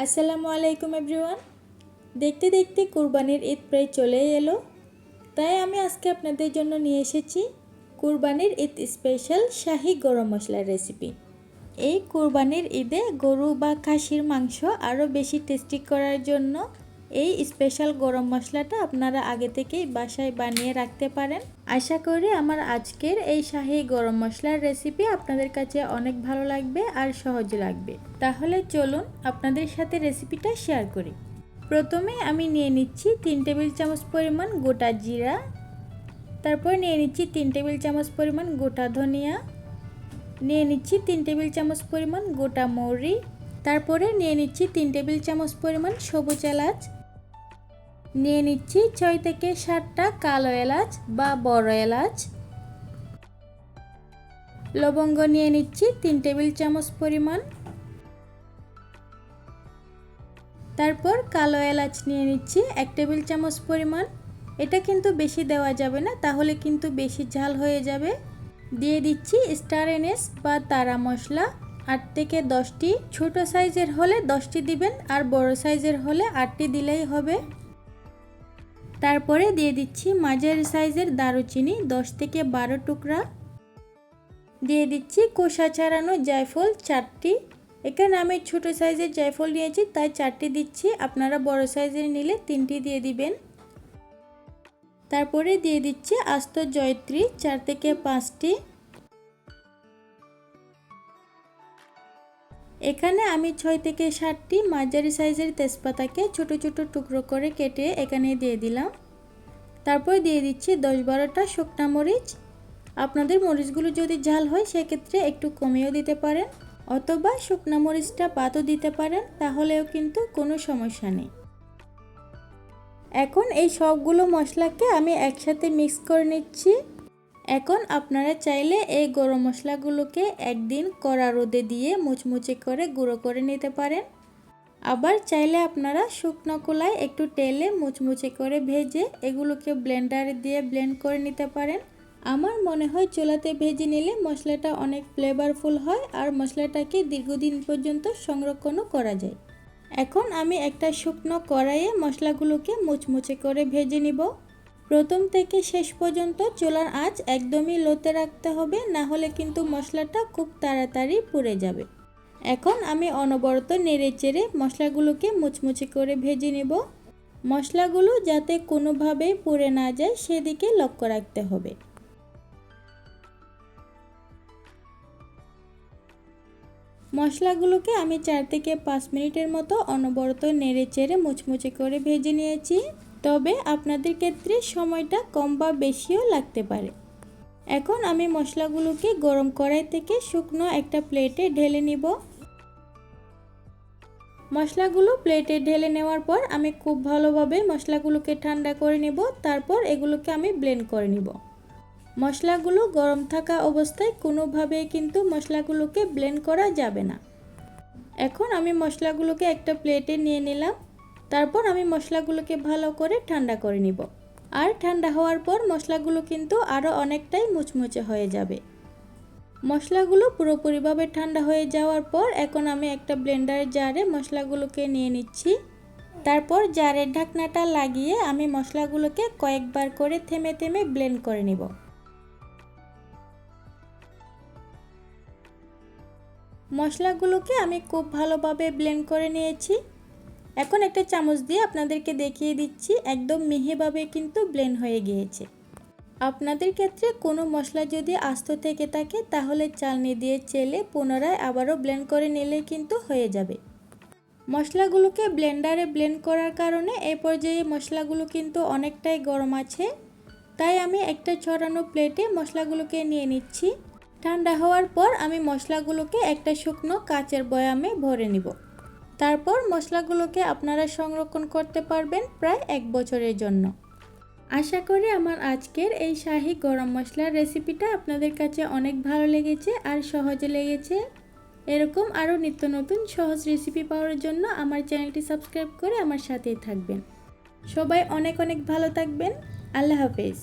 আসসালামু আলাইকুম এভরিওয়ান। দেখতে দেখতে কুরবানির ঈদ প্রায় চলে এলো, তাই আমি আজকে আপনাদের জন্য নিয়ে এসেছি কুরবানির ঈদ স্পেশাল শাহি গরম মশলার রেসিপি। এই কুরবানির ঈদে গরু বা খাসির মাংস আরও বেশি টেস্টি করার জন্য এই স্পেশাল গরম মশলাটা আপনারা আগে থেকেই বাসায় বানিয়ে রাখতে পারেন। আশা করি আমার আজকের এই শাহি গরম মশলার রেসিপি আপনাদের কাছে অনেক ভালো লাগবে আর সহজ লাগবে। তাহলে চলুন আপনাদের সাথে রেসিপিটা শেয়ার করি। প্রথমে আমি নিয়ে নিচ্ছি 3 টেবিল চামচ পরিমাণ গোটা জিরা, তারপর নিয়ে নিচ্ছি 3 টেবিল চামচ পরিমাণ গোটা ধনিয়া, নিয়ে নিচ্ছি 3 টেবিল চামচ পরিমাণ গোটা মৌরি, তারপরে নিয়ে নিচ্ছি 3 টেবিল চামচ পরিমাণ সবুজ এলাচ, নিয়ে নিচ্ছি 6 থেকে 7টা কালো এলাচ বা বড় এলাচ, লবঙ্গ নিয়ে নিচ্ছি 3 টেবিল চামচ পরিমাণ, তারপর কালো এলাচ নিয়ে নিচ্ছি 1 টেবিল চামচ পরিমাণ। এটা কিন্তু বেশি দেওয়া যাবে না, তাহলে কিন্তু বেশি ঝাল হয়ে যাবে। দিয়ে দিচ্ছি স্টার এনিস বা তারা মশলা 8 থেকে 10টি, ছোট সাইজের হলে 10টি দিবেন আর বড় সাইজের হলে 8টি দিলেই হবে। তারপরে দিয়ে দিচ্ছি মাঝারি সাইজের দারুচিনি 10 থেকে 12 টুকরা, দিয়ে দিচ্ছি কোষা ছাড়ানো জায়ফল 4টি। এখানে আমি ছোট সাইজের জায়ফল নিয়েছি তাই 4টি দিচ্ছি, আপনারা বড় সাইজের নিলে 3টি দিয়ে দিবেন। তারপরে দিয়ে দিচ্ছি আস্ত জয়ত্রী 4 থেকে 5টি। এখানে আমি 6 থেকে 7টি মাঝারি সাইজের তেজপাতাকে ছোট ছোট টুকরো করে কেটে এখানে দিয়ে দিলাম। তারপর দিয়ে দিচ্ছি 10-12টা শুকনা মরিচ। আপনাদের মরিচগুলো যদি ঝাল হয় সেক্ষেত্রে একটু কমিয়েও দিতে পারেন, অথবা শুকনা মরিচটা বাদও দিতে পারেন, তাহলেও কিন্তু কোনো সমস্যা নেই। এখন এই সবগুলো মশলাকে আমি একসাথে মিক্স করে নিচ্ছি। এখন আপনারা চাইলে এই গরম মশলাগুলোকে একদিন কড়া রোদে দিয়ে মুচমুচে করে গুঁড়ো করে নিতে পারেন, আবার চাইলে আপনারা শুকনো কড়াইয়ে একটু তেলে মুচমুচে করে ভেজে এগুলোকে ব্লেন্ডারে দিয়ে ব্লেন্ড করে নিতে পারেন। আমার মনে হয় চুলাতে ভেজে নিলে মশলাটা অনেক ফ্লেভারফুল হয় আর মশলাটাকে দীর্ঘদিন পর্যন্ত সংরক্ষণও করা যায়। এখন আমি একটা শুকনো কড়াইয়ে মশলাগুলোকে মুচমুচে করে ভেজে নিব। প্রথম থেকে শেষ পর্যন্ত চুলার আঁচ একদমই লোতে রাখতে হবে, না হলে কিন্তু মশলাটা খুব তাড়াতাড়ি পুড়ে যাবে। এখন আমি অনবরত নেড়েচেড়ে মশলাগুলোকে মুচমুচে করে ভেজে নেব। মশলাগুলো যাতে কোনোভাবেই পুড়ে না যায় সেদিকে লক্ষ্য রাখতে হবে। মশলাগুলোকে আমি 4 থেকে 5 মিনিটের মতো অনবরত নেড়েচেড়ে মুচমুচে করে ভেজে নিয়েছি, তবে আপনাদের ক্ষেত্রে সময়টা কম বা বেশিও লাগতে পারে। এখন আমি মশলাগুলোকে গরম কড়াই থেকে শুকনো একটা প্লেটে ঢেলে নিব। মশলাগুলো প্লেটে ঢেলে নেওয়ার পর আমি খুব ভালোভাবে মশলাগুলোকে ঠান্ডা করে নিব, তারপর এগুলোকে আমি ব্লেন্ড করে নিব। মশলাগুলো গরম থাকা অবস্থায় কোনোভাবেই কিন্তু মশলাগুলোকে ব্লেন্ড করা যাবে না। এখন আমি মশলাগুলোকে একটা প্লেটে নিয়ে নিলাম, তারপর আমি মশলাগুলোকে ভালো করে ঠান্ডা করে নিব। আর ঠান্ডা হওয়ার পর মশলাগুলো কিন্তু আরও অনেকটাই মুচমুচে হয়ে যাবে। মশলাগুলো পুরোপুরিভাবে ঠান্ডা হয়ে যাওয়ার পর এখন আমি একটা ব্লেন্ডার জারে মশলাগুলোকে নিয়ে নিচ্ছি। তারপর জারের ঢাকনাটা লাগিয়ে আমি মশলাগুলোকে কয়েকবার করে থেমে থেমে ব্লেন্ড করে নিব। মশলাগুলোকে আমি খুব ভালোভাবে ব্লেন্ড করে নিয়েছি। এখন একটা চামচ দিয়ে আপনাদেরকে দেখিয়ে দিচ্ছি, একদম মিহিভাবে কিন্তু ব্লেন্ড হয়ে গিয়েছে। আপনাদের ক্ষেত্রে কোনো মশলা যদি আস্ত থেকে থাকে তাহলে চালনি দিয়ে চেলে পুনরায় আবারও ব্লেন্ড করে নিলে কিন্তু হয়ে যাবে। মশলাগুলোকে ব্লেন্ডারে ব্লেন্ড করার কারণে এই পর্যায়ে মশলাগুলো কিন্তু অনেকটাই গরম আছে, তাই আমি একটা ছড়ানো প্লেটে মশলাগুলোকে নিয়ে নিচ্ছি। ঠান্ডা হওয়ার পর আমি মশলাগুলোকে একটা শুকনো কাচের বয়ামে ভরে নিব। তারপর মশলাগুলোকে আপনারা সংরক্ষণ করতে পারবেন প্রায় 1 বছরের জন্য। আশা করি আমার আজকের এই শাহি গরম মশলার রেসিপিটা আপনাদের কাছে অনেক ভালো লেগেছে আর সহজে লেগেছে। এরকম আরও নিত্য নতুন সহজ রেসিপি পাওয়ার জন্য আমার চ্যানেলটি সাবস্ক্রাইব করে আমার সাথেই থাকবেন। সবাই অনেক অনেক ভালো থাকবেন। আল্লাহ হাফেজ।